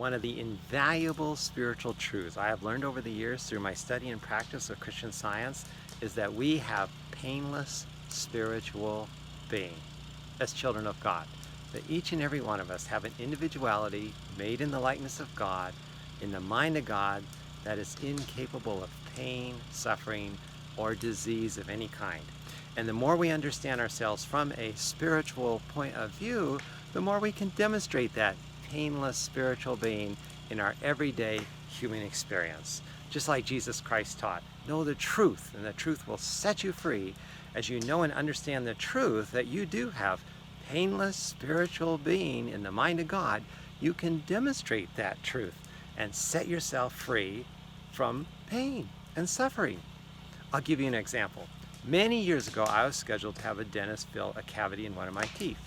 one of the invaluable spiritual truths I have learned over the years through my study and practice of Christian Science is that we have painless spiritual being as children of God. That each and every one of us have an individuality made in the likeness of God, in the mind of God, that is incapable of pain, suffering, or disease of any kind. And the more we understand ourselves from a spiritual point of view, the more we can demonstrate that painless spiritual being in our everyday human experience. Just like Jesus Christ taught, know the truth, and the truth will set you free. As you know and understand the truth that you do have painless spiritual being in the mind of God, you can demonstrate that truth and set yourself free from pain and suffering. I'll give you an example. Many years ago, I was scheduled to have a dentist fill a cavity in one of my teeth.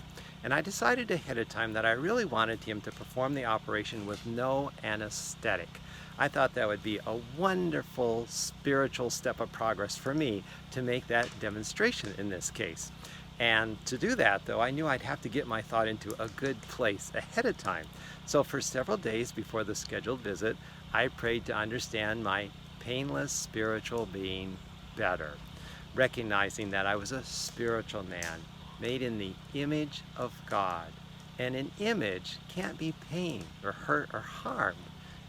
And I decided ahead of time that I really wanted him to perform the operation with no anesthetic. I thought that would be a wonderful spiritual step of progress for me to make that demonstration in this case. And to do that, though, I knew I'd have to get my thought into a good place ahead of time. So for several days before the scheduled visit, I prayed to understand my painless spiritual being better, recognizing that I was a spiritual man made in the image of God. And an image can't be pained or hurt or harmed.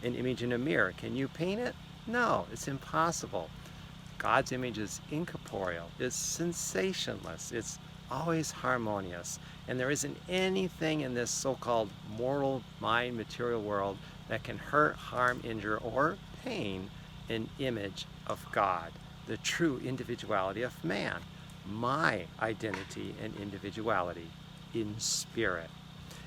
An image in a mirror, can you paint it? No, it's impossible. God's image is incorporeal, it's sensationless, it's always harmonious. And there isn't anything in this so-called mortal mind material world that can hurt, harm, injure, or pain an image of God, the true individuality of man, my identity and individuality in spirit.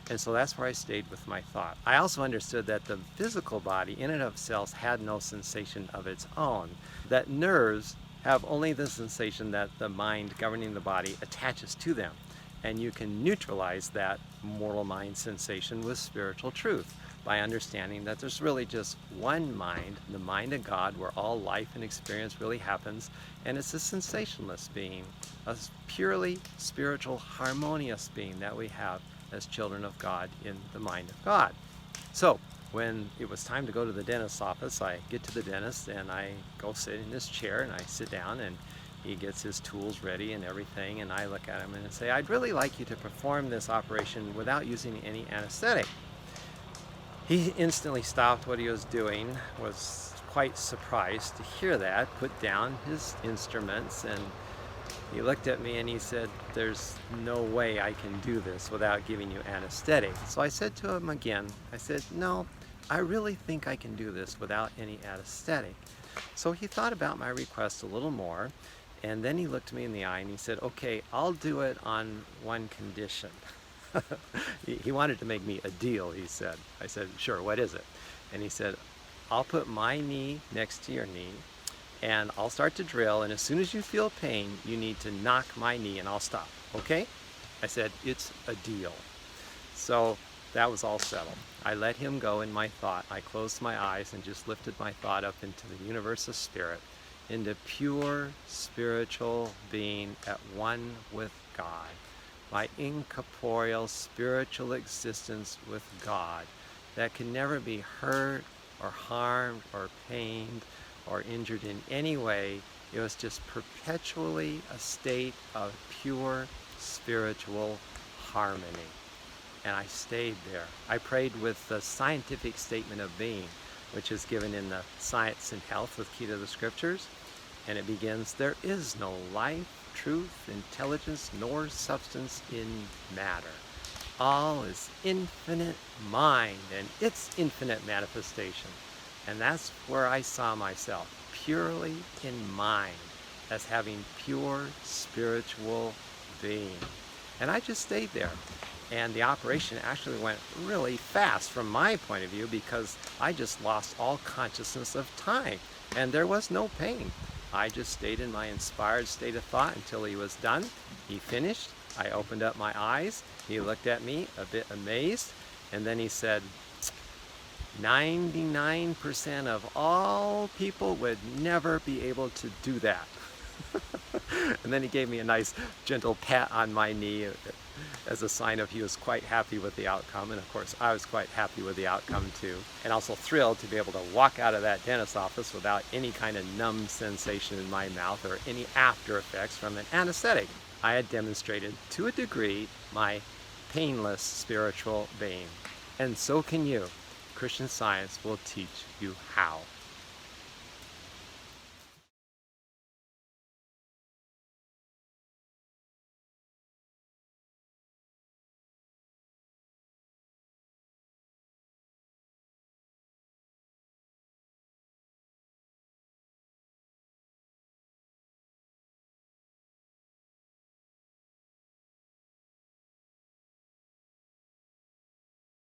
And so that's where I stayed with my thought. I also understood that the physical body in and of itself had no sensation of its own, that nerves have only the sensation that the mind governing the body attaches to them. And you can neutralize that mortal mind sensation with spiritual truth by understanding that there's really just one mind, the mind of God, where all life and experience really happens, and it's a sensationless being, a purely spiritual, harmonious being that we have as children of God in the mind of God. So when it was time to go to the dentist's office, I get to the dentist and I go sit in his chair and I sit down, and he gets his tools ready and everything, and I look at him and say, I'd really like you to perform this operation without using any anesthetic. He instantly stopped what he was doing, was quite surprised to hear that, put down his instruments, and he looked at me and he said, there's no way I can do this without giving you anesthetic. So I said to him again, I said, no, I really think I can do this without any anesthetic. So he thought about my request a little more, and then he looked me in the eye and he said, okay, I'll do it on one condition. He wanted to make me a deal, he said. I said, sure, what is it? And he said, I'll put my knee next to your knee, and I'll start to drill, and as soon as you feel pain, you need to knock my knee and I'll stop, okay? I said, it's a deal. So that was all settled. I let him go in my thought. I closed my eyes and just lifted my thought up into the universe of spirit, into pure spiritual being at one with God. My incorporeal spiritual existence with God that can never be hurt or harmed or pained or injured in any way. It was just perpetually a state of pure spiritual harmony. And I stayed there. I prayed with the scientific statement of being, which is given in the Science and Health with Key to the Scriptures. And it begins, there is no life, truth, intelligence, nor substance in matter. All is infinite mind and its infinite manifestation. And that's where I saw myself, purely in mind, as having pure spiritual being. And I just stayed there. And the operation actually went really fast from my point of view, because I just lost all consciousness of time. And there was no pain. I just stayed in my inspired state of thought until he was done. He finished. I opened up my eyes. He looked at me a bit amazed. And then he said, 99% of all people would never be able to do that. And then he gave me a nice gentle pat on my knee as a sign of he was quite happy with the outcome. And of course, I was quite happy with the outcome too. And also thrilled to be able to walk out of that dentist office without any kind of numb sensation in my mouth or any after effects from an anesthetic. I had demonstrated, to a degree, my painless spiritual being. And so can you. Christian Science will teach you how.